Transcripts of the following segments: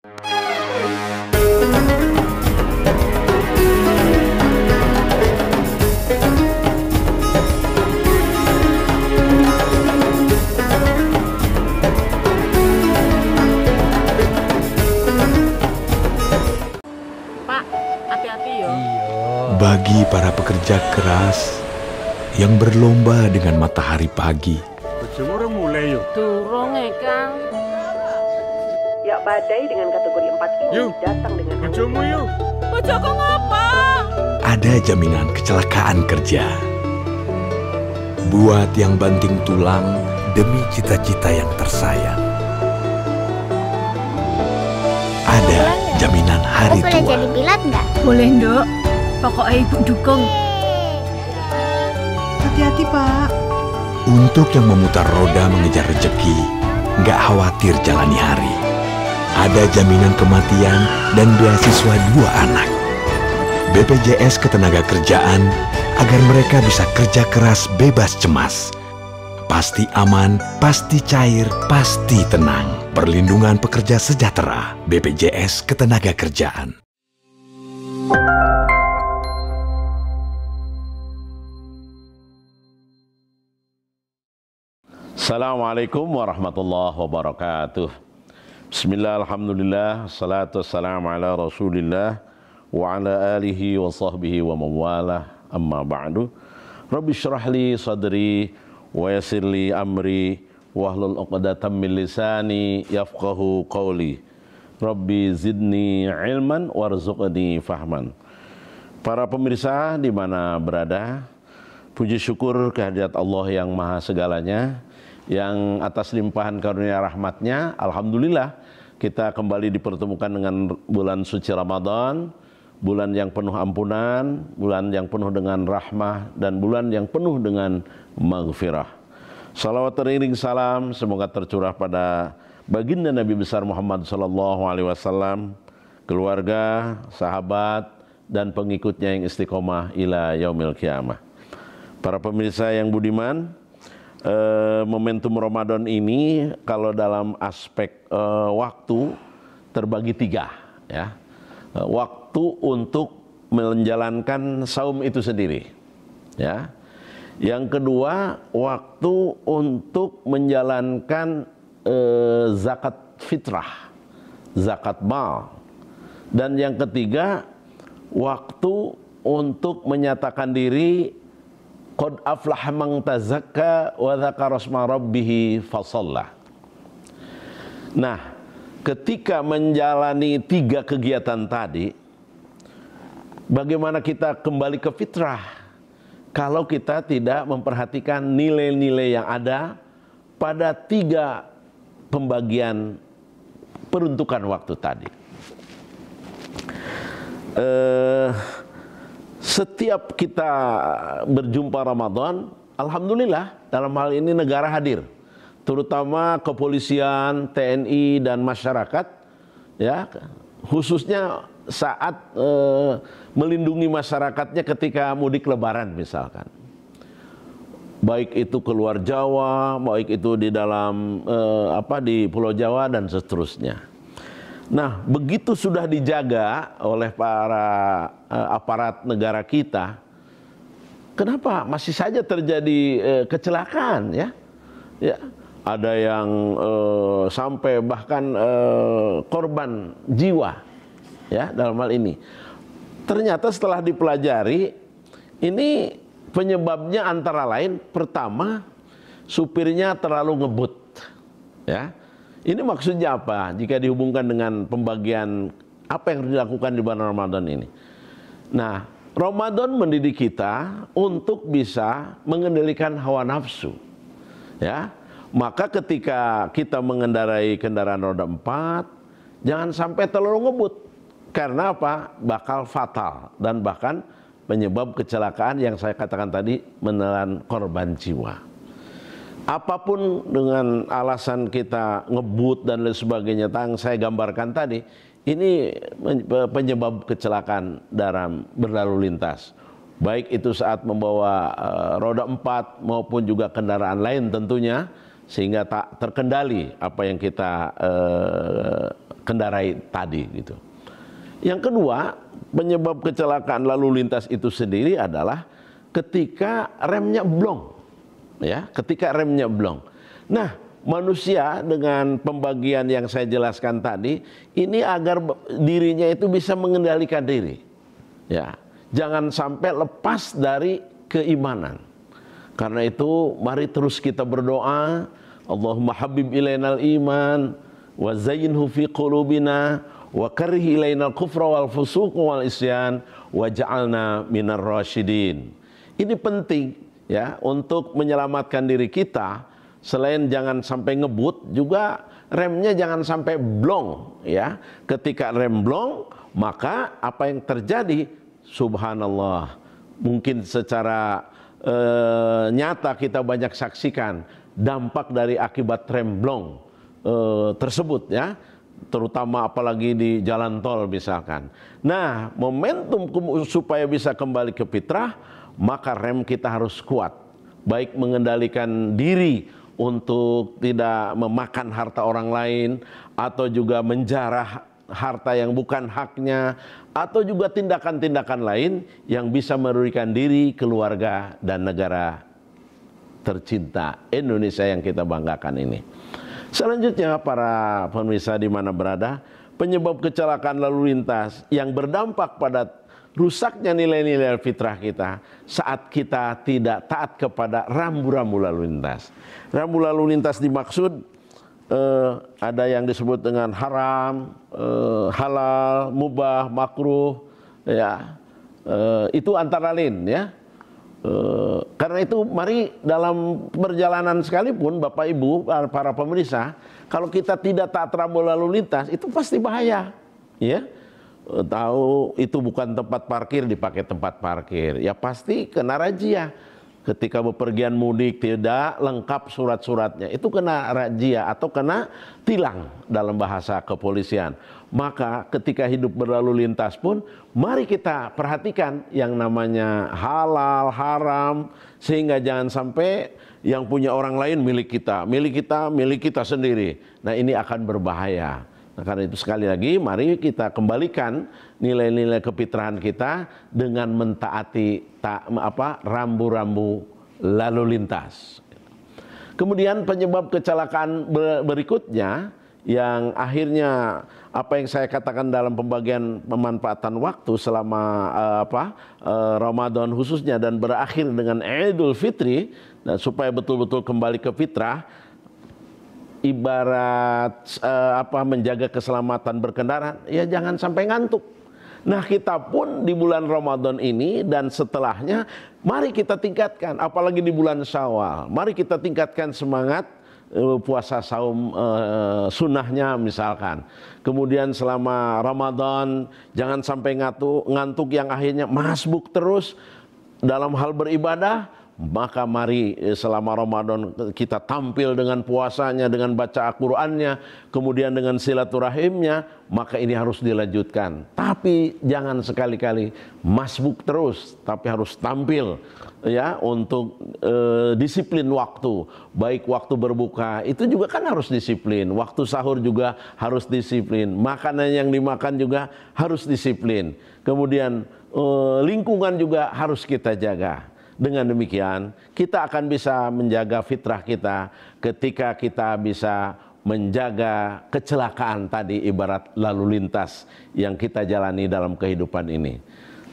Pak, hati-hati yo. Bagi para pekerja keras yang berlomba dengan matahari pagi, Bojomu mulai yuk. Durung Kang. Ya, badai dengan kategori 4 ini Yuk, datang dengan bojomu yuk. Bojoku ngapa? ada jaminan kecelakaan kerja. Buat yang banting tulang demi cita-cita yang tersayang. Ada jaminan hari Aku boleh tua. jadi pilot nggak? Boleh, Nduk. Pokoknya Ibu dukung. Hati-hati, Pak. Untuk yang memutar roda mengejar rezeki, nggak khawatir jalani hari. Ada jaminan kematian dan beasiswa 2 anak. BPJS Ketenagakerjaan agar mereka bisa kerja keras bebas cemas. Pasti aman, pasti cair, pasti tenang. Perlindungan pekerja sejahtera. BPJS Ketenagakerjaan. Assalamualaikum warahmatullahi wabarakatuh. Bismillah, alhamdulillah, salatu wassalamu ala rasulillah wa ala alihi wa sahbihi wa mawalah, amma ba'du. Rabbi syrah li sadri wa yassir li amri wahlul uqdatam min lisani yafqahu qawli. Rabbi zidni ilman warzuqni fahman. Para pemirsa di mana berada, puji syukur kehadirat Allah yang maha segalanya, yang atas limpahan karunia rahmatnya, alhamdulillah kita kembali dipertemukan dengan bulan suci Ramadan, bulan yang penuh ampunan, bulan yang penuh dengan rahmah, dan bulan yang penuh dengan maghfirah. Salawat teriring salam semoga tercurah pada baginda Nabi besar Muhammad SAW, keluarga, sahabat, dan pengikutnya yang istiqomah ila yaumil qiyamah. Para pemirsa yang budiman, momentum Ramadan ini kalau dalam aspek waktu terbagi 3 ya. Waktu untuk menjalankan saum itu sendiri ya. Yang kedua, waktu untuk menjalankan zakat fitrah, zakat mal. Dan yang ketiga, waktu untuk menyatakan diri qad aflaha man tazakka wa dzakara asma rabbih fasalla. Nah, ketika menjalani 3 kegiatan tadi, bagaimana kita kembali ke fitrah kalau kita tidak memperhatikan nilai-nilai yang ada pada 3 pembagian peruntukan waktu tadi. Setiap kita berjumpa Ramadan, alhamdulillah dalam hal ini negara hadir, terutama kepolisian, TNI, dan masyarakat, ya, khususnya saat melindungi masyarakatnya ketika mudik Lebaran misalkan. Baik itu keluar Jawa, baik itu di dalam di Pulau Jawa dan seterusnya. Nah, begitu sudah dijaga oleh para aparat negara kita, kenapa masih saja terjadi kecelakaan ya? Ya, ada yang sampai bahkan korban jiwa ya dalam hal ini. Ternyata setelah dipelajari, ini penyebabnya antara lain, pertama, supirnya terlalu ngebut ya. Ini maksudnya apa? Jika dihubungkan dengan pembagian apa yang dilakukan di bulan Ramadan ini. Nah, Ramadan mendidik kita untuk bisa mengendalikan hawa nafsu. Ya. Maka ketika kita mengendarai kendaraan roda 4, jangan sampai terlalu ngebut. Karena apa? Bakal fatal dan bahkan penyebab kecelakaan yang saya katakan tadi, menelan korban jiwa. Apapun dengan alasan kita ngebut dan lain sebagainya yang saya gambarkan tadi, ini penyebab kecelakaan dalam berlalu lintas. Baik itu saat membawa roda 4 maupun juga kendaraan lain tentunya, sehingga tak terkendali apa yang kita kendarai tadi gitu. Yang kedua, penyebab kecelakaan lalu lintas itu sendiri adalah ketika remnya blong, ya, ketika remnya blong. Nah, manusia dengan pembagian yang saya jelaskan tadi ini agar dirinya itu bisa mengendalikan diri, ya, jangan sampai lepas dari keimanan. Karena itu, mari terus kita berdoa, Allahumma habib ilainal iman wa zayyinhu fi qulubina wa karih ilainal kufra wal fusuq wal isyan wa ja'alna minar rasyidin. Ini penting, ya, untuk menyelamatkan diri kita. Selain jangan sampai ngebut, juga remnya jangan sampai blong, ya. Ketika rem blong, maka apa yang terjadi? Subhanallah, mungkin secara nyata kita banyak saksikan dampak dari akibat rem blong tersebut, ya, terutama apalagi di jalan tol misalkan. Nah, momentum supaya bisa kembali ke fitrah, maka rem kita harus kuat, baik mengendalikan diri untuk tidak memakan harta orang lain, atau juga menjarah harta yang bukan haknya, atau juga tindakan-tindakan lain yang bisa merugikan diri, keluarga, dan negara tercinta Indonesia yang kita banggakan ini. Selanjutnya, para pemirsa di mana berada, penyebab kecelakaan lalu lintas yang berdampak pada rusaknya nilai-nilai fitrah kita saat kita tidak taat kepada rambu-rambu lalu lintas. Rambu lalu lintas dimaksud ada yang disebut dengan haram, halal, mubah, makruh, ya, itu antara lain, ya. Karena itu, mari dalam perjalanan sekalipun, Bapak Ibu, para pemirsa, kalau kita tidak taat rambu lalu lintas, itu pasti bahaya, ya. Tahu itu bukan tempat parkir, dipakai tempat parkir, ya pasti kena razia. Ketika bepergian mudik tidak lengkap surat-suratnya, itu kena razia atau kena tilang dalam bahasa kepolisian. Maka ketika hidup berlalu lintas pun, mari kita perhatikan yang namanya halal, haram, sehingga jangan sampai yang punya orang lain milik kita, milik kita sendiri. Nah, ini akan berbahaya. Nah, karena itu sekali lagi, mari kita kembalikan nilai-nilai kefitrahan kita dengan mentaati rambu-rambu lalu lintas. Kemudian penyebab kecelakaan berikutnya yang akhirnya apa yang saya katakan dalam pembagian pemanfaatan waktu selama Ramadan khususnya dan berakhir dengan Idul Fitri, dan supaya betul-betul kembali ke fitrah, ibarat menjaga keselamatan berkendara, ya jangan sampai ngantuk. Nah, kita pun di bulan Ramadan ini dan setelahnya, mari kita tingkatkan, apalagi di bulan Syawal, mari kita tingkatkan semangat puasa saum sunnahnya misalkan. Kemudian selama Ramadan jangan sampai ngantuk yang akhirnya masbuk terus dalam hal beribadah. Maka mari selama Ramadan kita tampil dengan puasanya, dengan baca Al-Qur'annya, kemudian dengan silaturahimnya, maka ini harus dilanjutkan. Tapi jangan sekali-kali masbuk terus, tapi harus tampil, ya, untuk disiplin waktu. Baik waktu berbuka itu juga kan harus disiplin, waktu sahur juga harus disiplin, makanan yang dimakan juga harus disiplin. Kemudian lingkungan juga harus kita jaga. Dengan demikian, kita akan bisa menjaga fitrah kita ketika kita bisa menjaga kecelakaan tadi, ibarat lalu lintas yang kita jalani dalam kehidupan ini.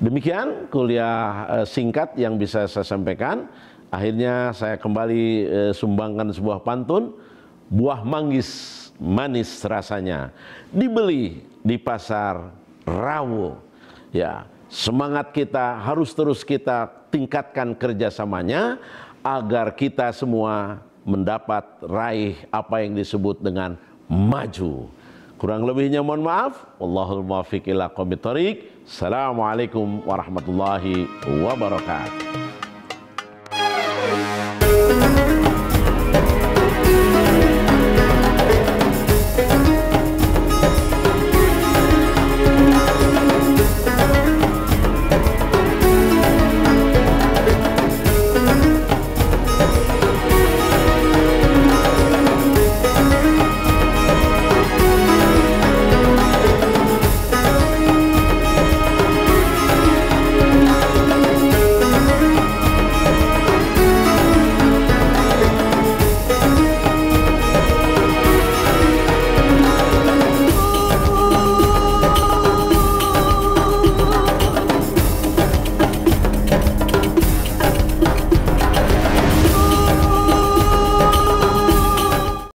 Demikian kuliah singkat yang bisa saya sampaikan. Akhirnya saya kembali sumbangkan sebuah pantun. Buah manggis manis rasanya, dibeli di pasar Rawo. Ya, semangat kita harus terus kita tingkatkan kerjasamanya agar kita semua mendapat raih apa yang disebut dengan maju. Kurang lebihnya mohon maaf. Wallahul muwaffiq ila aqwamit thoriq. Assalamualaikum warahmatullahi wabarakatuh.